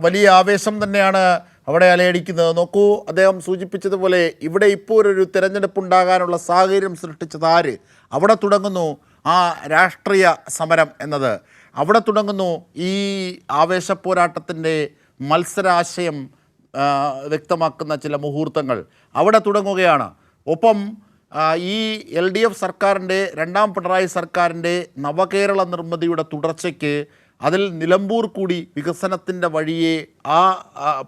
വലിയ ആവേശം തന്നെയാണ് അവിടെ അലയടിക്കുന്നത്. നോക്കൂ, അദ്ദേഹം സൂചിപ്പിച്ചതുപോലെ ഇവിടെ ഇപ്പോൾ ഒരു തിരഞ്ഞെടുപ്പ് ഉണ്ടാകാനുള്ള സാഹചര്യം സൃഷ്ടിച്ചത് ആര്? അവിടെ തുടങ്ങുന്നു ആ രാഷ്ട്രീയ സമരം എന്നത്. അവിടെ തുടങ്ങുന്നു ഈ ആവേശ പോരാട്ടത്തിൻ്റെ മത്സരാശയം വ്യക്തമാക്കുന്ന ചില മുഹൂർത്തങ്ങൾ അവിടെ തുടങ്ങുകയാണ്. ഒപ്പം ഈ LDF സർക്കാരിൻ്റെ രണ്ടാം പിണറായി സർക്കാരിൻ്റെ നവകേരള നിർമ്മിതിയുടെ തുടർച്ചയ്ക്ക് അതിൽ നിലമ്പൂർ കൂടി വികസനത്തിൻ്റെ വഴിയെ ആ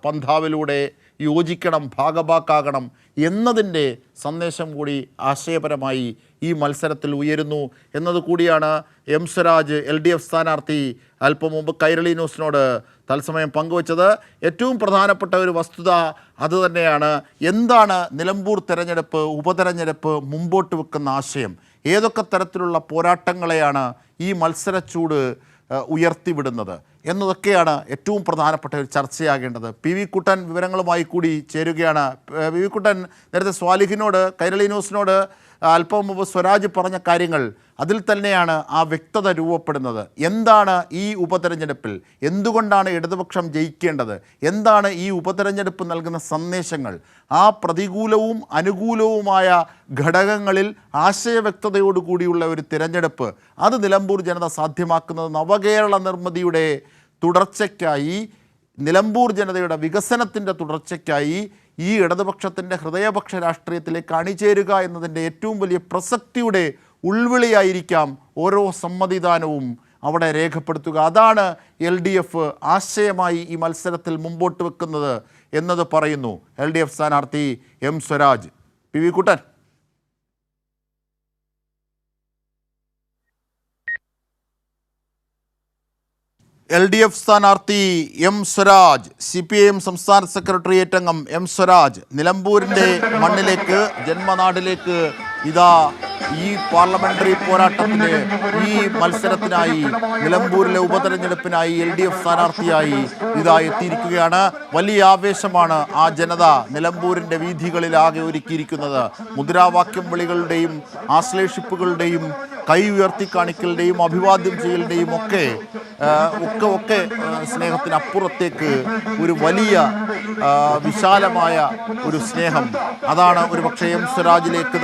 പന്ഥാവിലൂടെ യോജിക്കണം, ഭാഗഭാക്കാകണം എന്നതിൻ്റെ സന്ദേശം കൂടി ആശയപരമായി ഈ മത്സരത്തിൽ ഉയരുന്നു എന്നതുകൂടിയാണ് എം സ്വരാജ് LDF സ്ഥാനാർത്ഥി അല്പം മുമ്പ് കൈരളി ന്യൂസിനോട് തത്സമയം പങ്കുവച്ചത്. ഏറ്റവും പ്രധാനപ്പെട്ട ഒരു വസ്തുത അതുതന്നെയാണ്. എന്താണ് നിലമ്പൂർ തെരഞ്ഞെടുപ്പ്, ഉപതെരഞ്ഞെടുപ്പ് മുമ്പോട്ട് വെക്കുന്ന ആശയം? ഏതൊക്കെ തരത്തിലുള്ള പോരാട്ടങ്ങളെയാണ് ഈ മത്സരച്ചൂട് ഉയർത്തിവിടുന്നത് എന്നതൊക്കെയാണ് ഏറ്റവും പ്രധാനപ്പെട്ട ഒരു ചർച്ചയാകേണ്ടത്. PV കുട്ടൻ വിവരങ്ങളുമായി കൂടി ചേരുകയാണ്. PV കുട്ടൻ, നേരത്തെ സ്വാലിഹിനോട് കൈരളി ന്യൂസിനോട് അല്പം മുമ്പ് സ്വരാജ് പറഞ്ഞ കാര്യങ്ങൾ, അതിൽ തന്നെയാണ് ആ വ്യക്തത രൂപപ്പെടുന്നത്. എന്താണ് ഈ ഉപതെരഞ്ഞെടുപ്പിൽ, എന്തുകൊണ്ടാണ് ഇടതുപക്ഷം ജയിക്കേണ്ടത്, എന്താണ് ഈ ഉപതെരഞ്ഞെടുപ്പ് നൽകുന്ന സന്ദേശങ്ങൾ? ആ പ്രതികൂലവും അനുകൂലവുമായ ഘടകങ്ങളിൽ ആശയവ്യക്തതയോടുകൂടിയുള്ള ഒരു തിരഞ്ഞെടുപ്പ്, അത് നിലമ്പൂർ ജനത സാധ്യമാക്കുന്നത് നവകേരള നിർമ്മിതിയുടെ തുടർച്ചയ്ക്കായി, നിലമ്പൂർ ജനതയുടെ വികസനത്തിൻ്റെ തുടർച്ചയ്ക്കായി ഈ ഇടതുപക്ഷത്തിൻ്റെ ഹൃദയപക്ഷ രാഷ്ട്രീയത്തിലേക്ക് അണിചേരുക എന്നതിൻ്റെ ഏറ്റവും വലിയ പ്രസക്തിയുടെ ഉൾവിളിയായിരിക്കാം ഓരോ സമ്മതിദാനവും അവിടെ രേഖപ്പെടുത്തുക. അതാണ് LDF ആശയമായി ഈ മത്സരത്തിൽ മുമ്പോട്ട് വെക്കുന്നത് എന്നത് പറയുന്നു LDF സ്ഥാനാർത്ഥി എം സ്വരാജ്. PV കുട്ടൻ. LDF സ്ഥാനാർത്ഥി എം സ്വരാജ്, CPIM സംസ്ഥാന സെക്രട്ടേറിയറ്റ് അംഗം എം സ്വരാജ്, നിലമ്പൂരിൻ്റെ മണ്ണിലേക്ക്, ജന്മനാടിലേക്ക് ഇതാ ഈ പാർലമെന്ററി പോരാട്ടത്തിന്, ഈ മത്സരത്തിനായി, നിലമ്പൂരിലെ ഉപതെരഞ്ഞെടുപ്പിനായി LDF സ്ഥാനാർത്ഥിയായി ഇതാ എത്തിയിരിക്കുകയാണ്. വലിയ ആവേശമാണ് ആ ജനത നിലമ്പൂരിൻ്റെ വീഥികളിലാകെ ഒരുക്കിയിരിക്കുന്നത്. മുദ്രാവാക്യം വിളികളുടെയും ആശ്ലേഷിപ്പുകളുടെയും കൈ ഉയർത്തി കാണിക്കലുടെയും അഭിവാദ്യം ചെയ്യലുടെയും ഒക്കെ സ്നേഹത്തിനപ്പുറത്തേക്ക് ഒരു വലിയ വിശാലമായ ഒരു സ്നേഹം, അതാണ് ഒരു പക്ഷേ എം സ്വരാജിലേക്ക്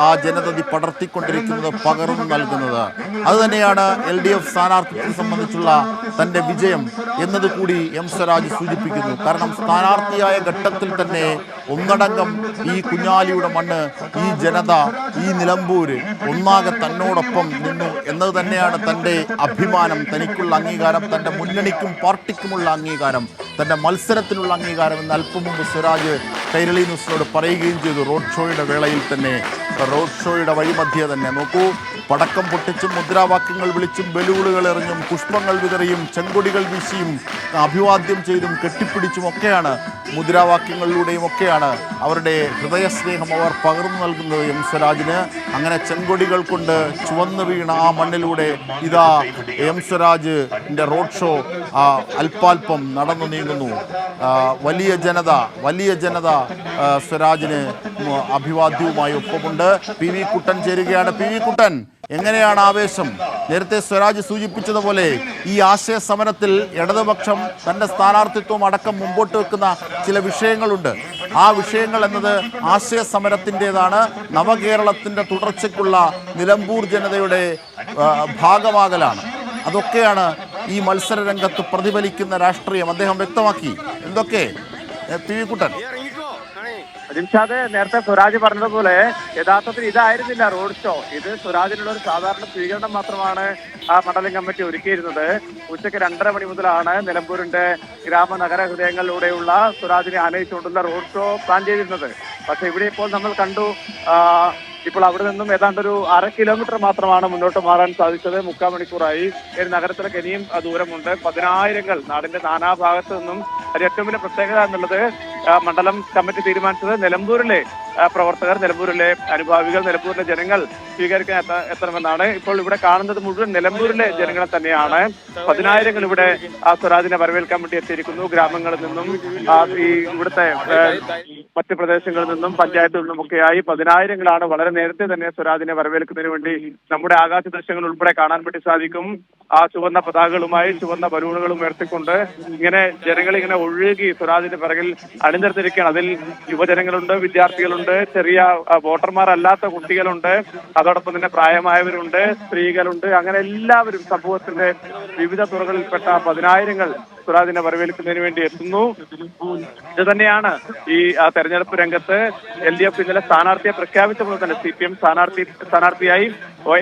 ആ ജനതതി പടർത്തിക്കൊണ്ടിരിക്കുന്നത്, പകർന്നു നൽകുന്നത്. അതുതന്നെയാണ് LDF സ്ഥാനാർത്ഥിയെ സംബന്ധിച്ചുള്ള തൻ്റെ വിജയം എന്നത് കൂടി എം സ്വരാജ് സൂചിപ്പിക്കുന്നു. കാരണം സ്ഥാനാർത്ഥിയായ ഘട്ടത്തിൽ തന്നെ ഒന്നടങ്കം ഈ കുഞ്ഞാലിയുടെ മണ്ണ്, ഈ ജനത, ഈ നിലമ്പൂര് ഒന്നാകെ തന്നോടൊപ്പം നിന്നു എന്നത് തന്നെയാണ് തൻ്റെ അഭിമാനം, തനിക്കുള്ള അംഗീകാരം, തൻ്റെ മുന്നണിക്കും പാർട്ടിക്കുമുള്ള അംഗീകാരം, തൻ്റെ മത്സരത്തിനുള്ള അംഗീകാരം എന്ന് അല്പം മുമ്പ് സ്വരാജ് കൈരളി ന്യൂസിനോട് പറയുകയും ചെയ്തു. റോഡ് ഷോയുടെ വേളയിൽ തന്നെ, റോഡ് ഷോയുടെ വഴിമധ്യേ തന്നെ. നോക്കൂ, പടക്കം പൊട്ടിച്ചും മുദ്രാവാക്യങ്ങൾ വിളിച്ചും ബലൂണുകൾ എറിഞ്ഞും പുഷ്പങ്ങൾ വിതറിയും ചെങ്കൊടികൾ വീശിയും അഭിവാദ്യം ചെയ്തും കെട്ടിപ്പിടിച്ചും ഒക്കെയാണ്, മുദ്രാവാക്യങ്ങളിലൂടെയും ഒക്കെയാണ് അവരുടെ ഹൃദയസ്നേഹം അവർ പകർന്നു നൽകുന്നത് എം സ്വരാജിന്. അങ്ങനെ ചെങ്കൊടികൾ കൊണ്ട് ചുവന്നു വീണ ആ മണ്ണിലൂടെ ഇതാ എം സ്വരാജിൻ്റെ റോഡ് ഷോ അല്പാൽപ്പം നടന്നു നീങ്ങുന്നു. വലിയ ജനത സ്വരാജിന് അഭിവാദ്യവുമായി ഒപ്പമുണ്ട്. PV കുട്ടൻ ചേരുകയാണ്. PV കുട്ടൻ, എങ്ങനെയാണ് ആവേശം? നേരത്തെ സ്വരാജ് സൂചിപ്പിച്ചതുപോലെ ഈ ആശയ സമരത്തിൽ ഇടതുപക്ഷം തൻ്റെ സ്ഥാനാർത്ഥിത്വം അടക്കം മുമ്പോട്ട് വെക്കുന്ന ചില വിഷയങ്ങളുണ്ട്. ആ വിഷയങ്ങൾ എന്നത് ആശയ സമരത്തിൻ്റെതാണ്. നവകേരളത്തിൻ്റെ തുടർച്ചയ്ക്കുള്ള നിലമ്പൂർ ജനതയുടെ ഭാഗമാകലാണ്. അതൊക്കെയാണ് ഈ മത്സര രംഗത്ത് പ്രതിഫലിക്കുന്ന രാഷ്ട്രീയം. അദ്ദേഹം വ്യക്തമാക്കി. എന്തൊക്കെ PV കുട്ടൻ? ജിംഷാദ്, നേരത്തെ സ്വരാജ് പറഞ്ഞതുപോലെ യഥാർത്ഥത്തിൽ ഇതായിരുന്നില്ല റോഡ് ഷോ. ഇത് സ്വരാജിനുള്ള ഒരു സാധാരണ സ്വീകരണം മാത്രമാണ് ആ മണ്ഡലം കമ്മിറ്റി ഒരുക്കിയിരുന്നത്. ഉച്ചയ്ക്ക് 2:30 മണി മുതലാണ് നിലമ്പൂരിന്റെ ഗ്രാമനഗര ഹൃദയങ്ങളിലൂടെയുള്ള സ്വരാജിനെ ആനയിച്ചുകൊണ്ടുള്ള റോഡ് ഷോ പ്ലാൻ ചെയ്തിരുന്നത്. പക്ഷെ ഇവിടെ ഇപ്പോൾ നമ്മൾ കണ്ടു, ഇപ്പോൾ അവിടെ നിന്നും ഏതാണ്ട് ഒരു 1/2 കിലോമീറ്റർ മാത്രമാണ് മുന്നോട്ട് മാറാൻ സാധിച്ചത്. 3/4 മണിക്കൂറായി. ഒരു നഗരത്തിലേക്ക് ഇനിയും ദൂരമുണ്ട്. 10,000 നാടിന്റെ നാനാഭാഗത്തു നിന്നും. അത് ഏറ്റവും വലിയ പ്രത്യേകത എന്നുള്ളത് മണ്ഡലം കമ്മിറ്റി തീരുമാനിച്ചത് നിലമ്പൂരിലെ പ്രവർത്തകർ, നിലമ്പൂരിലെ അനുഭാവികൾ, നിലമ്പൂരിലെ ജനങ്ങൾ സ്വീകരിക്കാൻ എത്തണമെന്നാണ്. ഇപ്പോൾ ഇവിടെ കാണുന്നത് മുഴുവൻ നിലമ്പൂരിലെ ജനങ്ങളെ തന്നെയാണ്. 10,000 ഇവിടെ സ്വരാജിനെ വരവേൽക്കാൻ വേണ്ടി എത്തിയിരിക്കുന്നു. ഗ്രാമങ്ങളിൽ നിന്നും ഈ ഇവിടുത്തെ മറ്റ് പ്രദേശങ്ങളിൽ നിന്നും പഞ്ചായത്തിൽ നിന്നുമൊക്കെയായി 10,000 വളരെ നേരത്തെ തന്നെ സ്വരാജിനെ വരവേൽക്കുന്നതിന് വേണ്ടി നമ്മുടെ ആകാശ ദൃശ്യങ്ങൾ ഉൾപ്പെടെ കാണാൻ വേണ്ടി സാധിക്കും. ആ ചുവന്ന പതാകകളുമായി ചുവന്ന ബലൂണുകളും ഉയർത്തിക്കൊണ്ട് ഇങ്ങനെ ജനങ്ങൾ ഇങ്ങനെ ഒഴുകി സ്വരാജിന്റെ പിറകിൽ അണിനിരത്തിരിക്കുകയാണ്. അതിൽ യുവജനങ്ങളുണ്ട്, വിദ്യാർത്ഥികളുണ്ട്, ചെറിയ വോട്ടർമാരല്ലാത്ത കുട്ടികളുണ്ട്, അതോടൊപ്പം തന്നെ പ്രായമായവരുണ്ട്, സ്ത്രീകളുണ്ട്. അങ്ങനെ എല്ലാവരും സമൂഹത്തിന്റെ വിവിധ തുറകളിൽപ്പെട്ട 10,000 സ്വരാജിനെ വരവേൽക്കുന്നതിന് വേണ്ടി എത്തുന്നു. ഇത് തന്നെയാണ് ഈ തെരഞ്ഞെടുപ്പ് രംഗത്ത് LDF ഇന്നലെ സ്ഥാനാർത്ഥിയെ പ്രഖ്യാപിച്ചപ്പോൾ തന്നെ CPM സ്ഥാനാർത്ഥിയായി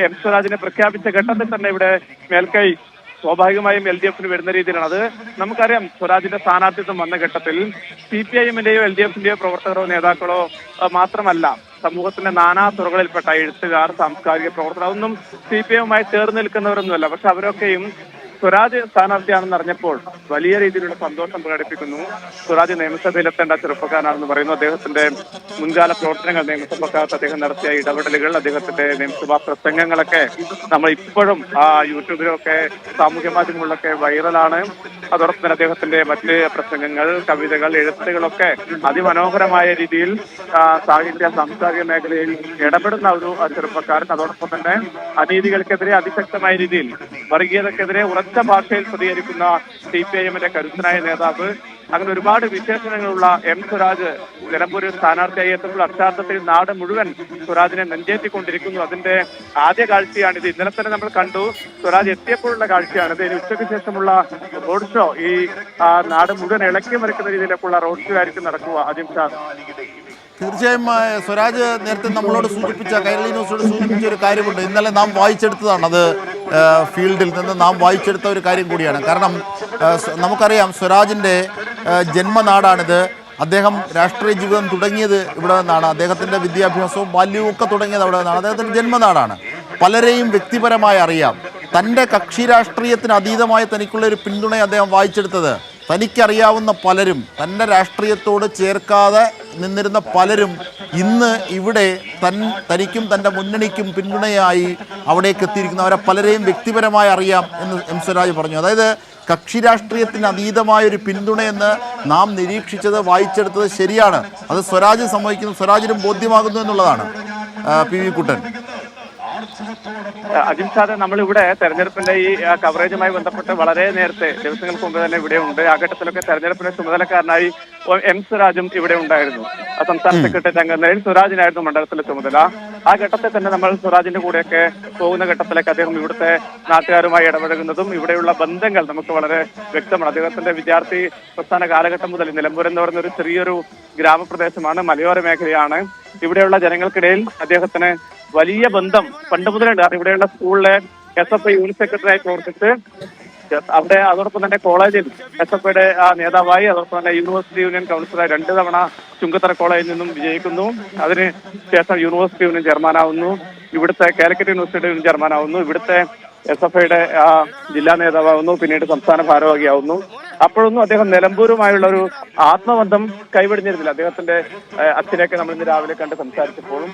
എം സ്വരാജിനെ പ്രഖ്യാപിച്ച ഘട്ടത്തിൽ തന്നെ ഇവിടെ മേൽക്കൈ സ്വാഭാവികമായും LDFന് വരുന്ന രീതിയിലാണ്. അത് നമുക്കറിയാം. സ്വരാജിന്റെ സ്ഥാനാർത്ഥിത്വം വന്ന ഘട്ടത്തിൽ CPIMന്റെയോ LDFന്റെയോ പ്രവർത്തകരോ നേതാക്കളോ മാത്രമല്ല, സമൂഹത്തിന്റെ നാനാ തുറകളിൽപ്പെട്ട എഴുത്തുകാർ, സാംസ്കാരിക പ്രവർത്തകർ, അതൊന്നും CPIMുമായി ചേർന്ന് നിൽക്കുന്നവരൊന്നുമല്ല. പക്ഷെ അവരൊക്കെയും സ്വരാജ് സ്ഥാനാർത്ഥിയാണെന്ന് അറിഞ്ഞപ്പോൾ വലിയ രീതിയിലുള്ള സന്തോഷം പ്രകടിപ്പിക്കുന്നു. സ്വരാജ് നിയമസഭയിലെത്തേണ്ട ചെറുപ്പക്കാരനാണെന്ന് പറയുന്നു. അദ്ദേഹത്തിന്റെ മുൻകാല പ്രവർത്തനങ്ങൾ, നിയമസഭക്കകത്ത് അദ്ദേഹം നടത്തിയ ഇടപെടലുകൾ, അദ്ദേഹത്തിന്റെ നിയമസഭാ പ്രസംഗങ്ങളൊക്കെ നമ്മൾ ഇപ്പോഴും യൂട്യൂബിലൊക്കെ സാമൂഹ്യ മാധ്യമങ്ങളിലൊക്കെ വൈറലാണ്. അതോടൊപ്പം തന്നെ അദ്ദേഹത്തിന്റെ മറ്റ് പ്രസംഗങ്ങൾ, കവിതകൾ, എഴുത്തുകളൊക്കെ അതിമനോഹരമായ രീതിയിൽ സാഹിത്യ സാംസ്കാരിക മേഖലയിൽ ഇടപെടുന്ന ഒരു ചെറുപ്പക്കാരൻ. അതോടൊപ്പം തന്നെ അനീതികൾക്കെതിരെ അതിശക്തമായ രീതിയിൽ, വർഗീയതക്കെതിരെ ഉറച്ച ഭാഷയിൽ പ്രതികരിക്കുന്ന CPIMന്റെ കരുത്തനായ നേതാവ്. അങ്ങനെ ഒരുപാട് വിശേഷണങ്ങളുള്ള എം സ്വരാജ് നിലമ്പൂർ സ്ഥാനാർത്ഥിയായി എത്തുമ്പോൾ അക്ഷരാർത്ഥത്തിൽ നാട് മുഴുവൻ സ്വരാജിനെ നെഞ്ചേറ്റിക്കൊണ്ടിരിക്കുന്നു. അതിന്റെ ആദ്യ കാഴ്ചയാണിത്. ഇന്നലെ തന്നെ നമ്മൾ കണ്ടു. സ്വരാജ് എത്തിയപ്പോഴുള്ള കാഴ്ചയാണിത്. ഇനി ഉച്ചയ്ക്ക് ശേഷമുള്ള റോഡ് ഷോ ഈ നാട് മുഴുവൻ ഇളക്കി മറിക്കുന്ന രീതിയിലേക്കുള്ള റോഡ് ഷോ ആയിരിക്കും നടക്കുക. ആദ്യം തീർച്ചയായും സ്വരാജ് നേരത്തെ നമ്മളോട് സൂചിപ്പിച്ച, കൈരളി ന്യൂസിനോട് സൂചിപ്പിച്ച ഒരു കാര്യമുണ്ട്. ഇന്നലെ നാം വായിച്ചെടുത്തതാണ്. അത് ഫീൽഡിൽ നിന്ന് നാം വായിച്ചെടുത്ത ഒരു കാര്യം കൂടിയാണ്. കാരണം നമുക്കറിയാം സ്വരാജിൻ്റെ ജന്മനാടാണിത്. അദ്ദേഹം രാഷ്ട്രീയ ജീവിതം തുടങ്ങിയത് ഇവിടെ നിന്നാണ്. അദ്ദേഹത്തിൻ്റെ വിദ്യാഭ്യാസവും ബാല്യവും ഒക്കെ തുടങ്ങിയത് അവിടെ നിന്നാണ്. അദ്ദേഹത്തിൻ്റെ ജന്മനാടാണ്. പലരെയും വ്യക്തിപരമായി അറിയാം. തൻ്റെ കക്ഷി രാഷ്ട്രീയത്തിന് അതീതമായ തനിക്കുള്ള ഒരു പിന്തുണ അദ്ദേഹം വായിച്ചെടുത്തത്. തനിക്കറിയാവുന്ന പലരും, തൻ്റെ രാഷ്ട്രീയത്തോട് ചേർക്കാതെ നിന്നിരുന്ന പലരും ഇന്ന് ഇവിടെ തനിക്കും തൻ്റെ മുന്നണിക്കും പിന്തുണയായി അവിടേക്ക് എത്തിയിരിക്കുന്നു. അവരെ പലരെയും വ്യക്തിപരമായി അറിയാം എന്ന് എം സ്വരാജ് പറഞ്ഞു. അതായത് കക്ഷി രാഷ്ട്രീയത്തിന് അതീതമായൊരു പിന്തുണയെന്ന് നാം നിരീക്ഷിച്ചത്, വായിച്ചെടുത്തത് ശരിയാണ്. അത് സ്വരാജ് സമ്മതിക്കുന്നു, സ്വരാജിനും ബോധ്യമാകുന്നു എന്നുള്ളതാണ്. PV കുട്ടൻ. അജിംഷാദ്, നമ്മളിവിടെ തെരഞ്ഞെടുപ്പിന്റെ ഈ കവറേജുമായി ബന്ധപ്പെട്ട് വളരെ നേരത്തെ ദിവസങ്ങൾക്ക് മുമ്പ് തന്നെ ഇവിടെ ഉണ്ട്. ആ ഘട്ടത്തിലൊക്കെ തെരഞ്ഞെടുപ്പിന്റെ ചുമതലക്കാരനായി എം സ്വരാജും ഇവിടെ ഉണ്ടായിരുന്നു. സംസ്ഥാന സെക്രട്ടറി അംഗം നിലയിൽ സ്വരാജിനായിരുന്നു മണ്ഡലത്തിലെ ചുമതല. ആ ഘട്ടത്തിൽ തന്നെ നമ്മൾ സ്വരാജിന്റെ കൂടെയൊക്കെ പോകുന്ന ഘട്ടത്തിലേക്ക് അദ്ദേഹം ഇവിടുത്തെ നാട്ടുകാരുമായി ഇടപഴകുന്നതും ഇവിടെയുള്ള ബന്ധങ്ങൾ നമുക്ക് വളരെ വ്യക്തമാണ്. അദ്ദേഹത്തിന്റെ വിദ്യാർത്ഥി പ്രസ്ഥാന കാലഘട്ടം മുതൽ നിലമ്പൂർ എന്ന് പറയുന്ന ഒരു ചെറിയൊരു ഗ്രാമപ്രദേശമാണ്, മലയോര മേഖലയാണ്. ഇവിടെയുള്ള ജനങ്ങൾക്കിടയിൽ അദ്ദേഹത്തിന് വലിയ ബന്ധം പണ്ട് മുതലുണ്ട്. ഇവിടെയുള്ള സ്കൂളിലെ SFI യൂണിറ്റ് സെക്രട്ടറിയായി പ്രവർത്തിച്ച് അവിടെ, അതോടൊപ്പം തന്നെ കോളേജിൽ SFIയുടെ നേതാവായി, അതോടൊപ്പം തന്നെ യൂണിവേഴ്സിറ്റി യൂണിയൻ കൗൺസിലറായി 2 തവണ ചുങ്കത്തറ കോളേജിൽ നിന്നും വിജയിക്കുന്നു. അതിന് ശേഷം യൂണിവേഴ്സിറ്റി യൂണിയൻ ചെയർമാനാവുന്നു. ഇവിടുത്തെ കാലിക്കറ്റ് യൂണിവേഴ്സിറ്റി യൂണിയൻ ചെയർമാനാവുന്നു. ഇവിടുത്തെ SFIയുടെ ജില്ലാ നേതാവാകുന്നു. പിന്നീട് സംസ്ഥാന ഭാരവാഹിയാവുന്നു. അപ്പോഴൊന്നും അദ്ദേഹം നിലമ്പൂരുമായുള്ള ഒരു ആത്മബന്ധം കൈവെടിഞ്ഞിരുന്നില്ല. അദ്ദേഹത്തിന്റെ അച്ഛനെയൊക്കെ നമ്മൾ ഇന്ന് രാവിലെ കണ്ട് സംസാരിച്ചപ്പോഴും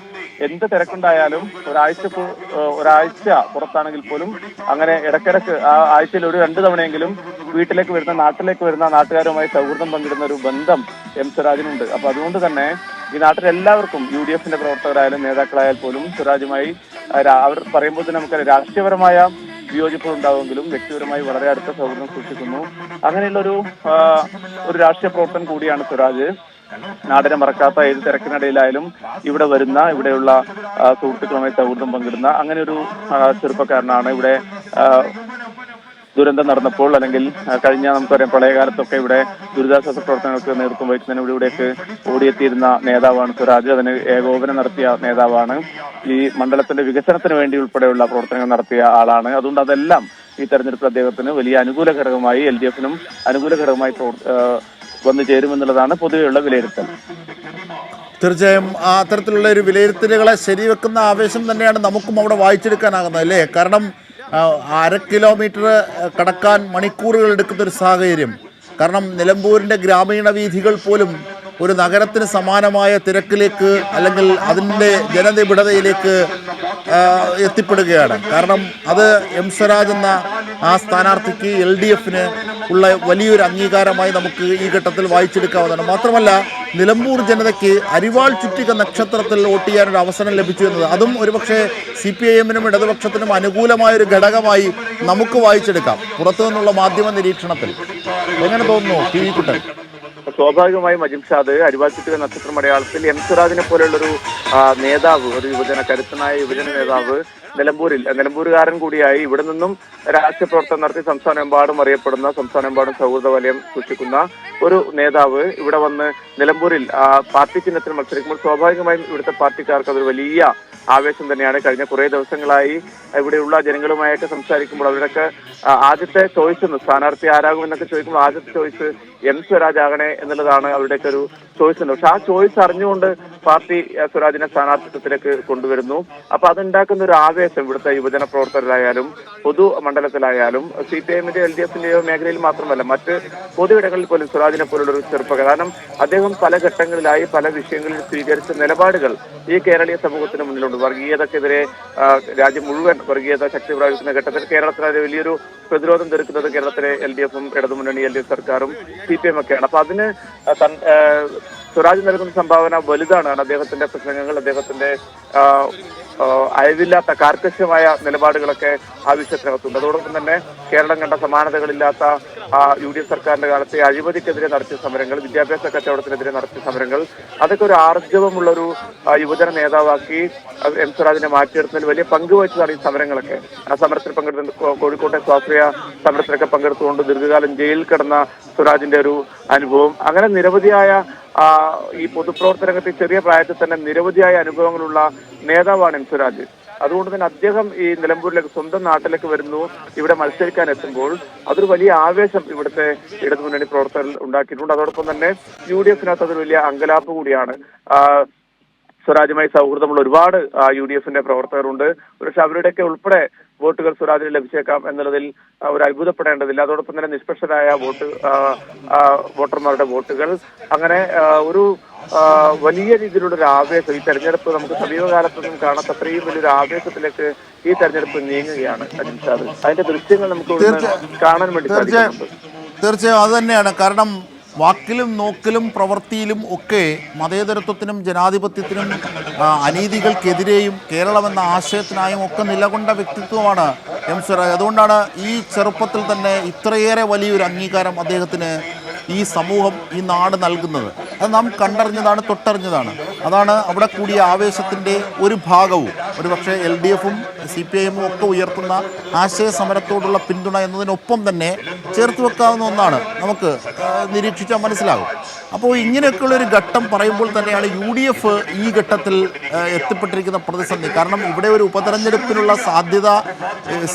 എന്ത് തിരക്കുണ്ടായാലും ഒരാഴ്ച പുറത്താണെങ്കിൽ പോലും അങ്ങനെ ഇടയ്ക്കിടയ്ക്ക് ആഴ്ചയിൽ 1-2 തവണയെങ്കിലും വീട്ടിലേക്ക് വരുന്ന, നാട്ടിലേക്ക് വരുന്ന നാട്ടുകാരുമായി സൗഹൃദം പങ്കിടുന്ന ഒരു ബന്ധം എം സ്വരാജിനുണ്ട്. അപ്പൊ അതുകൊണ്ട് തന്നെ ഈ നാട്ടിലെല്ലാവർക്കും UDFന്റെ പ്രവർത്തകരായാലും നേതാക്കളായാൽ പോലും സ്വരാജുമായി അവർ പറയുമ്പോൾ തന്നെ നമുക്ക് രാഷ്ട്രീയപരമായ വിയോജിപ്പുകൾ ഉണ്ടാവുമെങ്കിലും വ്യക്തിപരമായി വളരെ അടുത്ത സൗഹൃദം സൂക്ഷിക്കുന്നു. അങ്ങനെയുള്ളൊരു രാഷ്ട്രീയ പ്രവർത്തനം കൂടിയാണ് സ്വരാജ്. നാടിനെ മറക്കാത്ത ഏത് തിരക്കിനിടയിലായാലും ഇവിടെ വരുന്ന, ഇവിടെയുള്ള സുഹൃത്തുക്കളുമായി സൗഹൃദം പങ്കിടുന്ന അങ്ങനെ ഒരു ചെറുപ്പക്കാരനാണ്. ഇവിടെ ദുരന്തം നടന്നപ്പോൾ, അല്ലെങ്കിൽ കഴിഞ്ഞ നമുക്കറിയാം പ്രളയകാലത്തൊക്കെ ഇവിടെ ദുരിതാശ്വാസ പ്രവർത്തനങ്ങൾക്ക് നേതൃത്വം വഹിക്കുന്നതിന് ഇവിടേക്ക് ഓടിയെത്തിയിരുന്ന നേതാവാണ് സ്വരാജ്. അതിന് ഏകോപനം നടത്തിയ നേതാവാണ്. ഈ മണ്ഡലത്തിന്റെ വികസനത്തിന് വേണ്ടി ഉൾപ്പെടെയുള്ള പ്രവർത്തനങ്ങൾ നടത്തിയ ആളാണ്. അതുകൊണ്ട് അതെല്ലാം ഈ തെരഞ്ഞെടുപ്പിൽ അദ്ദേഹത്തിന് വലിയ അനുകൂല ഘടകമായി, LDFനും അനുകൂല ഘടകമായി വന്നു ചേരുമെന്നുള്ളതാണ് പൊതുവെയുള്ള വിലയിരുത്തൽ. തീർച്ചയായും അത്തരത്തിലുള്ള ഒരു വിലയിരുത്തലുകളെ ശരിവെക്കുന്ന ആവേശം തന്നെയാണ് നമുക്കും അവിടെ വായിച്ചെടുക്കാനാകുന്നത്, അല്ലേ? കാരണം 1/2 കിലോമീറ്റർ കടക്കാൻ മണിക്കൂറുകൾ എടുക്കുന്നൊരു സാഹചര്യം. കാരണം നിലമ്പൂരിൻ്റെ ഗ്രാമീണ വീഥികൾ പോലും ഒരു നഗരത്തിന് സമാനമായ തിരക്കിലേക്ക് അല്ലെങ്കിൽ അതിൻ്റെ ജനനിബിഡതയിലേക്ക് എത്തിപ്പെടുകയാണ്. കാരണം അത് എം സ്വരാജ് എന്ന ആ സ്ഥാനാർത്ഥിക്ക് LDFന് ഉള്ള വലിയൊരു അംഗീകാരമായി നമുക്ക് ഈ ഘട്ടത്തിൽ വായിച്ചെടുക്കാവുന്നതാണ്. മാത്രമല്ല നിലമ്പൂർ ജനതയ്ക്ക് അരിവാൾ ചുറ്റിക നക്ഷത്രത്തിൽ വോട്ട് ചെയ്യാനൊരു അവസരം ലഭിച്ചു എന്നത് അതും ഒരുപക്ഷെ CPIMനും ഇടതുപക്ഷത്തിനും അനുകൂലമായൊരു ഘടകമായി നമുക്ക് വായിച്ചെടുക്കാം പുറത്തു നിന്നുള്ള മാധ്യമ നിരീക്ഷണത്തിൽ. എങ്ങനെ തോന്നുന്നു PV കുട്ടൻ? സ്വാഭാവികമായും അജിംഷാദ് അരിവാൾ ചുറ്റിക നക്ഷത്രം അടയാളത്തിൽ എം സ്വരാജിനെ പോലെയുള്ളൊരു നേതാവ്, ഒരു കരുത്തനായ യുവജന നേതാവ് നിലമ്പൂരുകാരൻ കൂടിയായി ഇവിടെ നിന്നും രാഷ്ട്രീയ പ്രവർത്തനം നടത്തി സംസ്ഥാനമെമ്പാടും അറിയപ്പെടുന്ന, സംസ്ഥാനമെമ്പാടും സൗഹൃദ വലയം സൃഷ്ടിക്കുന്ന ഒരു നേതാവ് ഇവിടെ വന്ന് നിലമ്പൂരിൽ പാർട്ടി ചിഹ്നത്തിൽ മത്സരിക്കുമ്പോൾ സ്വാഭാവികമായും ഇവിടുത്തെ പാർട്ടിക്കാർക്ക് അതൊരു വലിയ ആവേശം തന്നെയാണ്. കഴിഞ്ഞ കുറേ ദിവസങ്ങളായി ഇവിടെയുള്ള ജനങ്ങളുമായൊക്കെ സംസാരിക്കുമ്പോൾ അവരുടെയൊക്കെ ആദ്യത്തെ ചോയ്സ് സ്ഥാനാർത്ഥി ആരാകുമെന്നൊക്കെ ചോദിക്കുമ്പോൾ ആദ്യത്തെ ചോയ്സ് എം സ്വരാജ് ആകണേ എന്നുള്ളതാണ് അവരുടെയൊക്കെ ഒരു ചോയ്സ് ഉണ്ട്. പക്ഷെ ആ ചോയ്സ് അറിഞ്ഞുകൊണ്ട് പാർട്ടി സ്വരാജിനെ സ്ഥാനാർത്ഥിത്വത്തിലേക്ക് കൊണ്ടുവരുന്നു. അപ്പൊ അതുണ്ടാക്കുന്ന ഒരു ആവേശം ഇവിടുത്തെ യുവജന പ്രവർത്തകരായാലും പൊതു മണ്ഡലത്തിലായാലും CPIMന്റെയോ LDFന്റെയോ മേഖലയിൽ മാത്രമല്ല മറ്റ് പൊതുയിടങ്ങളിൽ പോലും സ്വരാജിനെ പോലുള്ള ഒരു ചെറുപ്പക്കാരൻ, കാരണം അദ്ദേഹം പല ഘട്ടങ്ങളിലായി പല വിഷയങ്ങളിൽ സ്വീകരിച്ച നിലപാടുകൾ ഈ കേരളീയ സമൂഹത്തിന് മുന്നിലുണ്ട്. വർഗീയതക്കെതിരെ രാജ്യം മുഴുവൻ വർഗീയത ശക്തി പ്രാപിക്കുന്ന ഘട്ടത്തിൽ കേരളത്തിൽ വലിയൊരു പ്രതിരോധം തീർക്കുന്നത് കേരളത്തിലെ LDFും ഇടതുമുന്നണി LDF സർക്കാരും CPIM ഒക്കെയാണ്. അപ്പൊ അതിന് സ്വരാജ് നൽകുന്ന സംഭാവന വലുതാണ്. അദ്ദേഹത്തിന്റെ പ്രസംഗങ്ങൾ, അദ്ദേഹത്തിന്റെ അയവില്ലാത്ത കാർക്കശ്യമായ നിലപാടുകളൊക്കെ ആ വിഷയത്തിനകത്തുണ്ട്. അതോടൊപ്പം തന്നെ കേരളം കണ്ട സമാനതകളില്ലാത്ത UDF സർക്കാരിന്റെ കാലത്തെ അഴിമതിക്കെതിരെ നടത്തിയ സമരങ്ങൾ, വിദ്യാഭ്യാസ കച്ചവടത്തിനെതിരെ നടത്തിയ സമരങ്ങൾ, അതൊക്കെ ഒരു ആർജവമുള്ളൊരു യുവജന നേതാവാക്കി എം സ്വരാജിനെ മാറ്റിയെടുത്തതിൽ വലിയ പങ്ക് വഹിച്ചതാണ് ഈ സമരങ്ങളൊക്കെ. ആ സമരത്തിൽ പങ്കെടുത്ത കോഴിക്കോട്ടെ സ്വാശ്രയ സമരത്തിലൊക്കെ പങ്കെടുത്തുകൊണ്ട് ദീർഘകാലം ജയിലിൽ കിടന്ന സ്വരാജിന്റെ ഒരു അനുഭവം, അങ്ങനെ നിരവധിയായ ഈ പൊതുപ്രവർത്തന രംഗത്ത് ചെറിയ പ്രായത്തിൽ തന്നെ നിരവധിയായ അനുഭവങ്ങളുള്ള നേതാവാണ് എം സ്വരാജ്. അതുകൊണ്ട് തന്നെ അദ്ദേഹം ഈ നിലമ്പൂരിലേക്ക് സ്വന്തം നാട്ടിലേക്ക് വരുന്നു, ഇവിടെ മത്സരിക്കാൻ എത്തുമ്പോൾ അതൊരു വലിയ ആവേശം ഇവിടുത്തെ ഇടതുമുന്നണി പ്രവർത്തകർ ഉണ്ടാക്കിയിട്ടുണ്ട്. അതോടൊപ്പം തന്നെ UDFനകത്ത് അതൊരു വലിയ അങ്കലാപ്പ് കൂടിയാണ്. സ്വരാജുമായി സൗഹൃദമുള്ള ഒരുപാട് UDFന്റെ പ്രവർത്തകരുണ്ട്. പക്ഷെ അവരുടെയൊക്കെ ഉൾപ്പെടെ വോട്ടുകൾ സ്വരാജിന് ലഭിച്ചേക്കാം എന്നുള്ളതിൽ ഒരു അത്ഭുതപ്പെടേണ്ടതില്ല. അതോടൊപ്പം തന്നെ നിഷ്പക്ഷരായ വോട്ടർമാരുടെ വോട്ടുകൾ, അങ്ങനെ ഒരു വലിയ രീതിയിലുള്ള ഒരു ആവേശം ഈ തെരഞ്ഞെടുപ്പ് നമുക്ക് സമീപകാലത്തൊന്നും കാണാത്ത അത്രയും വലിയൊരു ആവേശത്തിലേക്ക് ഈ തെരഞ്ഞെടുപ്പ് നീങ്ങുകയാണ് അജിംഷാദ്. അതിന്റെ ദൃശ്യങ്ങൾ നമുക്ക് കാണാൻ വേണ്ടി സാധിക്കുന്നുണ്ട്. തീർച്ചയായും അത് തന്നെയാണ്. കാരണം വാക്കിലും നോക്കിലും പ്രവൃത്തിയിലും ഒക്കെ മതേതരത്വത്തിനും ജനാധിപത്യത്തിനും അനീതികൾക്കെതിരെയും കേരളമെന്ന ആശയത്തിനായും ഒക്കെ നിലകൊണ്ട വ്യക്തിത്വമാണ് എം സ്വരാജ്. അതുകൊണ്ടാണ് ഈ ചെറുപ്പത്തിൽ തന്നെ ഇത്രയേറെ വലിയൊരു അംഗീകാരം അദ്ദേഹത്തിന് ഈ സമൂഹം, ഈ നാട് നൽകുന്നത്. അത് നാം കണ്ടറിഞ്ഞതാണ്, തൊട്ടറിഞ്ഞതാണ്. അതാണ് അവിടെ കൂടിയ ആവേശത്തിൻ്റെ ഒരു ഭാഗവും. ഒരുപക്ഷെ LDFും CPIMും ഒക്കെ ഉയർത്തുന്ന ആശയ സമരത്തോടുള്ള പിന്തുണ എന്നതിനൊപ്പം തന്നെ ചേർത്ത് വെക്കാവുന്ന ഒന്നാണ്, നമുക്ക് നിരീക്ഷിച്ചാൽ മനസ്സിലാകും. അപ്പോൾ ഇങ്ങനെയൊക്കെയുള്ളൊരു ഘട്ടം പറയുമ്പോൾ തന്നെയാണ് UDF ഈ ഘട്ടത്തിൽ എത്തിപ്പെട്ടിരിക്കുന്ന പ്രതിസന്ധി. കാരണം ഇവിടെ ഒരു ഉപതെരഞ്ഞെടുപ്പിനുള്ള സാധ്യത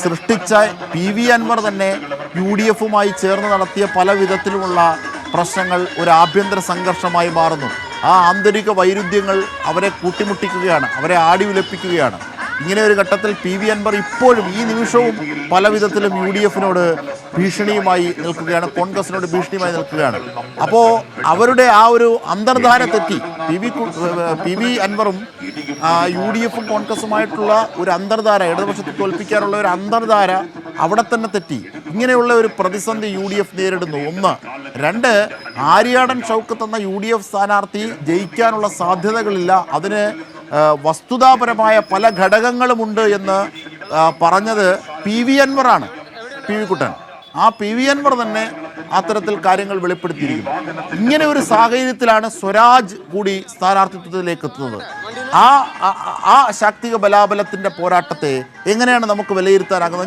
സൃഷ്ടിച്ച PV അൻവർ തന്നെ UDFുമായി ചേർന്ന് നടത്തിയ പല വിധത്തിലുമുള്ള പ്രശ്നങ്ങൾ ഒരു ആഭ്യന്തര സംഘർഷമായി മാറുന്നു. ആ ആന്തരിക വൈരുദ്ധ്യങ്ങൾ അവരെ കൂട്ടിമുട്ടിക്കുകയാണ്, അവരെ ആടി ഉലപ്പിക്കുകയാണ്. ഇങ്ങനെ ഒരു ഘട്ടത്തിൽ PV അൻവർ ഇപ്പോഴും ഈ നിമിഷവും പല വിധത്തിലും UDFനോട് ഭീഷണിയുമായി നിൽക്കുകയാണ്, കോൺഗ്രസിനോട് ഭീഷണിയുമായി നിൽക്കുകയാണ്. അപ്പോൾ അവരുടെ ആ ഒരു അന്തർധാര തെറ്റി. PV അൻവറും UDFും കോൺഗ്രസുമായിട്ടുള്ള ഒരു അന്തർധാര, ഇടതുപക്ഷത്തെ തോൽപ്പിക്കാനുള്ള ഒരു അന്തർധാര അവിടെ തന്നെ തെറ്റി. ഇങ്ങനെയുള്ള ഒരു പ്രതിസന്ധി UDF നേരിടുന്നു. ഒന്ന്. രണ്ട്, ആര്യാടൻ ഷൗക്കത്ത് എന്ന UDF സ്ഥാനാർത്ഥി ജയിക്കാനുള്ള സാധ്യതകളില്ല, അതിന് വസ്തുതാപരമായ പല ഘടകങ്ങളുമുണ്ട് എന്ന് പറഞ്ഞത് PV അൻവറാണ്. PV കുട്ടൻ, ആ PV അൻവർ തന്നെ അത്തരത്തിൽ കാര്യങ്ങൾ വെളിപ്പെടുത്തിയിരിക്കുന്നു. ഇങ്ങനെ ഒരു സാഹചര്യത്തിലാണ് സ്വരാജ് കൂടി സ്ഥാനാർത്ഥിത്വത്തിലേക്ക് എത്തുന്നത്. ആ ശാക്തിക ബലാബലത്തിൻ്റെ പോരാട്ടത്തെ എങ്ങനെയാണ് നമുക്ക് വിലയിരുത്താനാകുന്നത്?